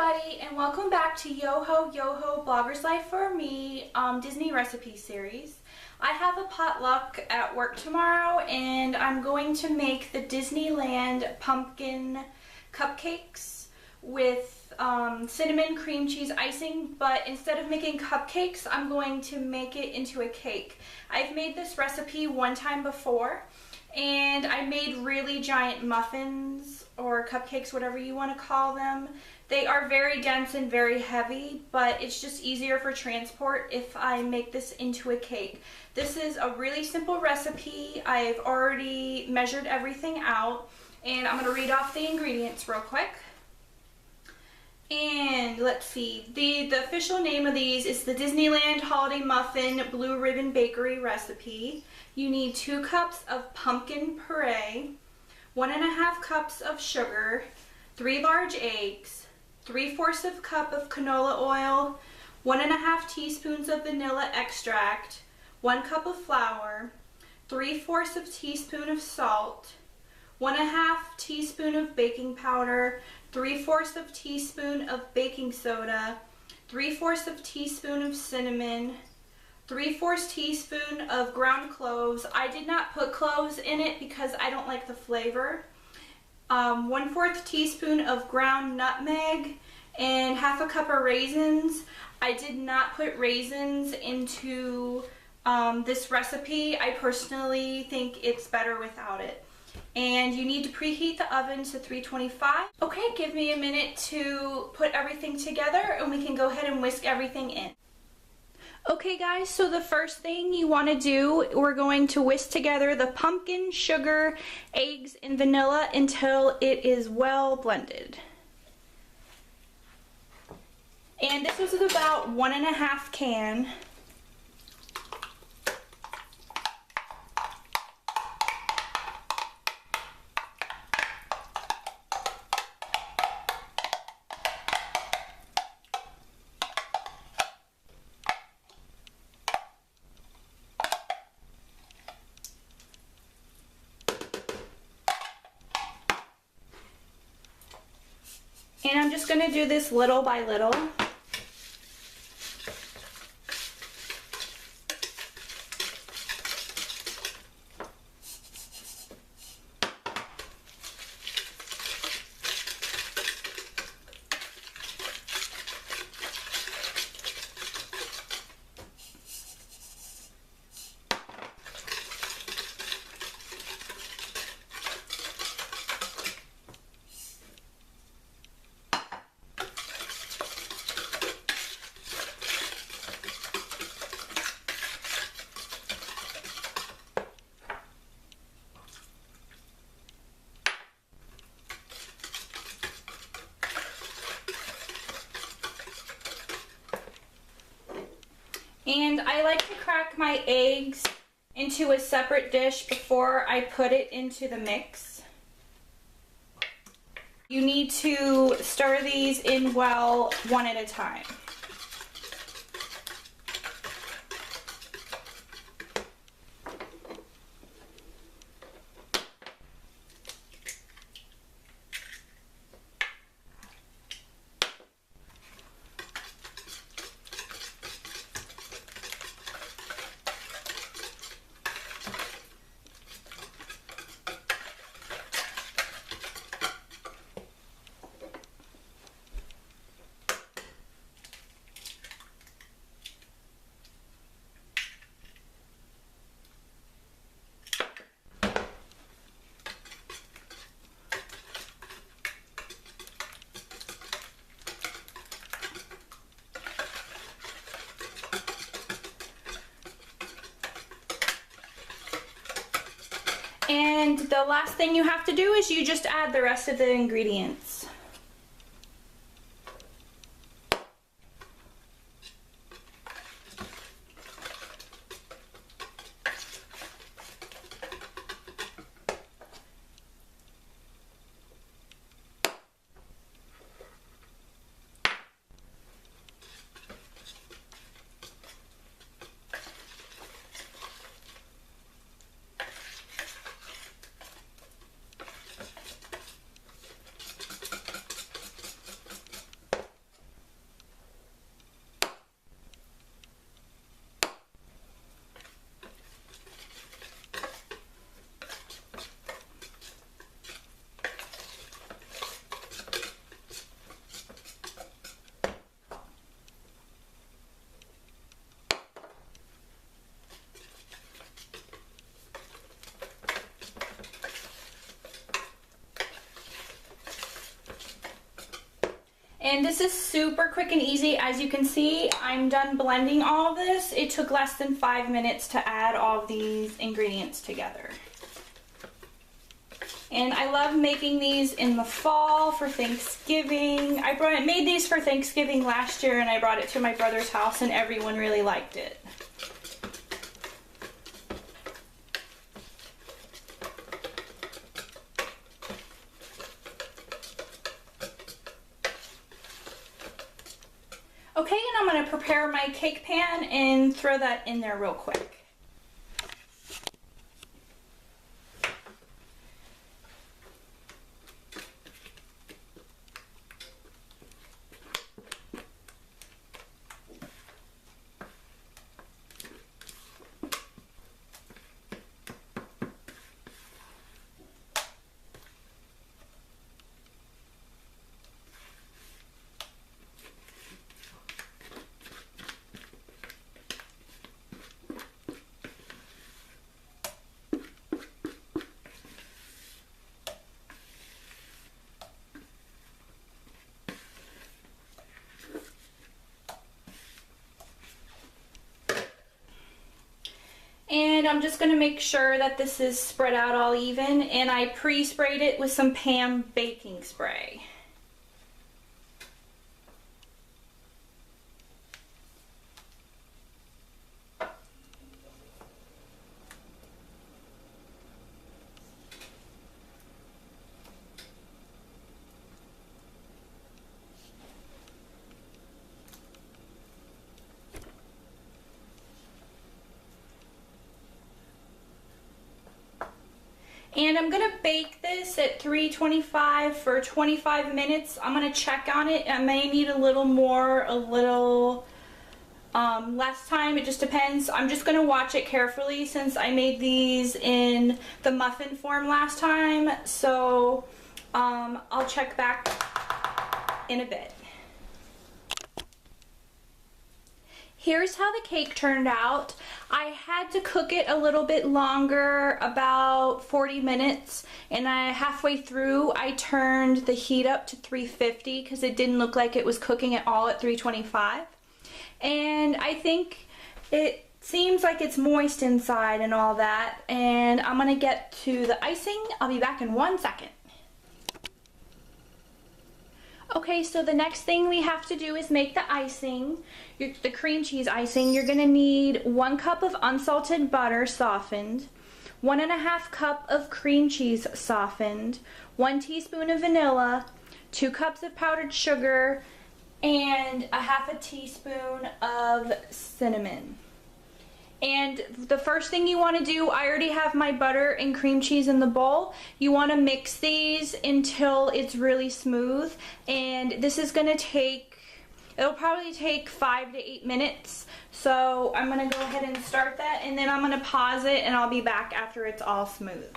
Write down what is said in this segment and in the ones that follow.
everybody, and welcome back to Yo-Ho Yo-Ho Blogger's Life for Me Disney recipe series. I have a potluck at work tomorrow and I'm going to make the DisneyLand Pumpkin cupcakes with cinnamon cream cheese icing, but instead of making cupcakes, I'm going to make it into a cake. I've made this recipe one time before and I made really giant muffins or cupcakes, whatever you want to call them. They are very dense and very heavy, but it's just easier for transport if I make this into a cake. This is a really simple recipe. I've already measured everything out, and I'm going to read off the ingredients real quick. And let's see, the official name of these is the Disneyland Holiday Muffin Blue Ribbon Bakery recipe. You need 2 cups of pumpkin puree, 1½ cups of sugar, 3 large eggs, 3/4 cup of canola oil, 1½ teaspoons of vanilla extract, 1 cup of flour, 3/4 teaspoon of salt, 1½ teaspoon of baking powder, 3/4 teaspoon of baking soda, 3/4 teaspoon of cinnamon, 3/4 teaspoon of ground cloves. I did not put cloves in it because I don't like the flavor. 1/4 teaspoon of ground nutmeg, and 1/2 cup of raisins. I did not put raisins into this recipe. I personally think it's better without it. And you need to preheat the oven to 325. Okay, give me a minute to put everything together and we can go ahead and whisk everything in. Okay guys, so the first thing you want to do, we're going to whisk together the pumpkin, sugar, eggs, and vanilla until it is well blended. And this is about 1½ can. And I'm just going to do this little by little. And I like to crack my eggs into a separate dish before I put it into the mix. You need to stir these in well, one at a time. And the last thing you have to do is you just add the rest of the ingredients. And this is super quick and easy. As you can see, I'm done blending all of this. It took less than 5 minutes to add all of these ingredients together. And I love making these in the fall for Thanksgiving. I made these for Thanksgiving last year, and I brought it to my brother's house and everyone really liked it. Okay, and I'm going to prepare my cake pan and throw that in there real quick. And I'm just going to make sure that this is spread out all even, and I pre-sprayed it with some Pam baking spray. And I'm gonna bake this at 325 for 25 minutes. I'm gonna check on it. I may need a little more, a little less time. It just depends. I'm just gonna watch it carefully since I made these in the muffin form last time. So I'll check back in a bit. Here's how the cake turned out. I had to cook it a little bit longer, about 40 minutes, and halfway through I turned the heat up to 350 because it didn't look like it was cooking at all at 325. And I think it seems like it's moist inside and all that, and I'm gonna get to the icing. I'll be back in 1 second. Okay, so the next thing we have to do is make the icing, the cream cheese icing. You're gonna need 1 cup of unsalted butter softened, 1½ cup of cream cheese softened, 1 teaspoon of vanilla, 2 cups of powdered sugar, and 1/2 teaspoon of cinnamon. And the first thing you want to do, I already have my butter and cream cheese in the bowl. You want to mix these until it's really smooth. And this is going to take, it'll probably take 5 to 8 minutes. So I'm going to go ahead and start that, and then I'm going to pause it and I'll be back after it's all smooth.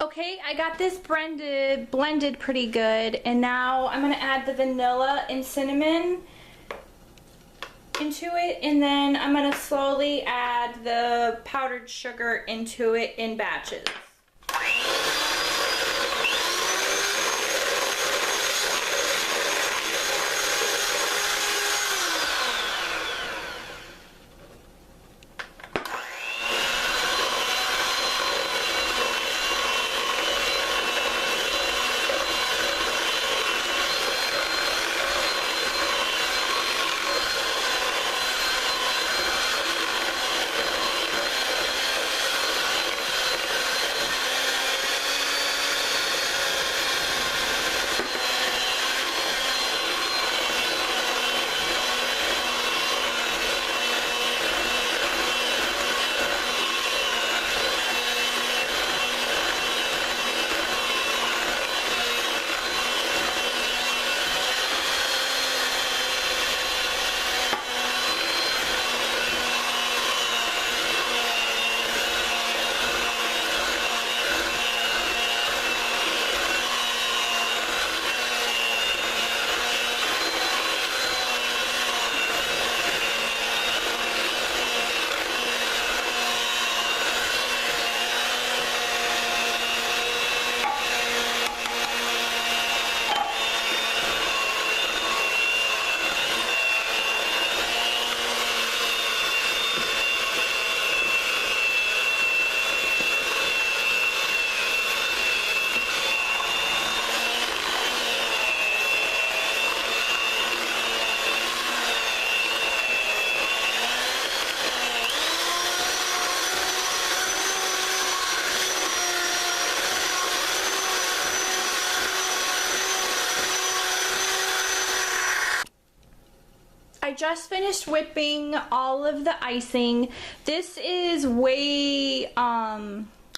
Okay, I got this blended pretty good, and now I'm going to add the vanilla and cinnamon into it, and then I'm going to slowly add the powdered sugar into it in batches. just finished whipping all of the icing. This is way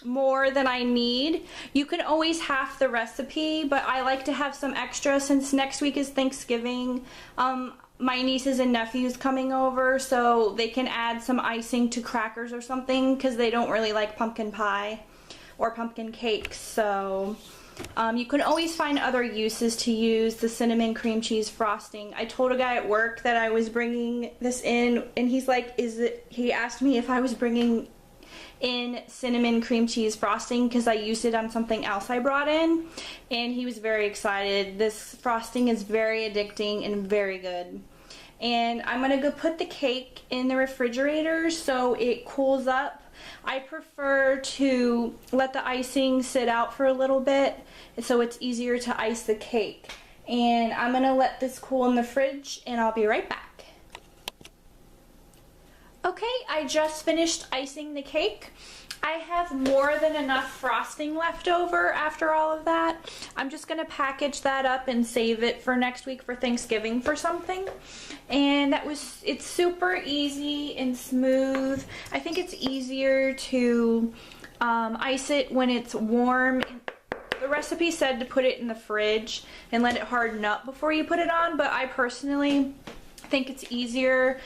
more than I need. You can always half the recipe, but I like to have some extra since next week is Thanksgiving. My nieces and nephews coming over, so they can add some icing to crackers or something because they don't really like pumpkin pie or pumpkin cakes. So you can always find other uses to use the cinnamon cream cheese frosting. I told a guy at work that I was bringing this in, and he's like, he asked me if I was bringing in cinnamon cream cheese frosting because I used it on something else I brought in, and he was very excited. This frosting is very addicting and very good. And I'm gonna go put the cake in the refrigerator so it cools up. I prefer to let the icing sit out for a little bit so it's easier to ice the cake. And I'm gonna let this cool in the fridge and I'll be right back. Okay, I just finished icing the cake. I have more than enough frosting left over after all of that. I'm just gonna package that up and save it for next week for Thanksgiving for something. And it's super easy and smooth. I think it's easier to ice it when it's warm. The recipe said to put it in the fridge and let it harden up before you put it on, but I personally think it's easier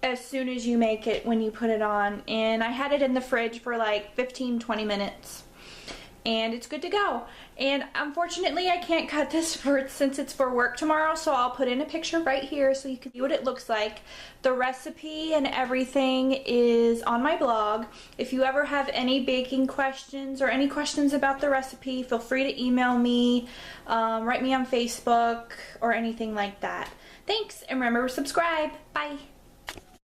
as soon as you make it when you put it on. And I had it in the fridge for like 15-20 minutes and it's good to go. And unfortunately I can't cut this since it's for work tomorrow, so I'll put in a picture right here so you can see what it looks like. The recipe and everything is on my blog. If you ever have any baking questions or any questions about the recipe, feel free to email me, write me on Facebook or anything like that. Thanks, and remember to subscribe. Bye.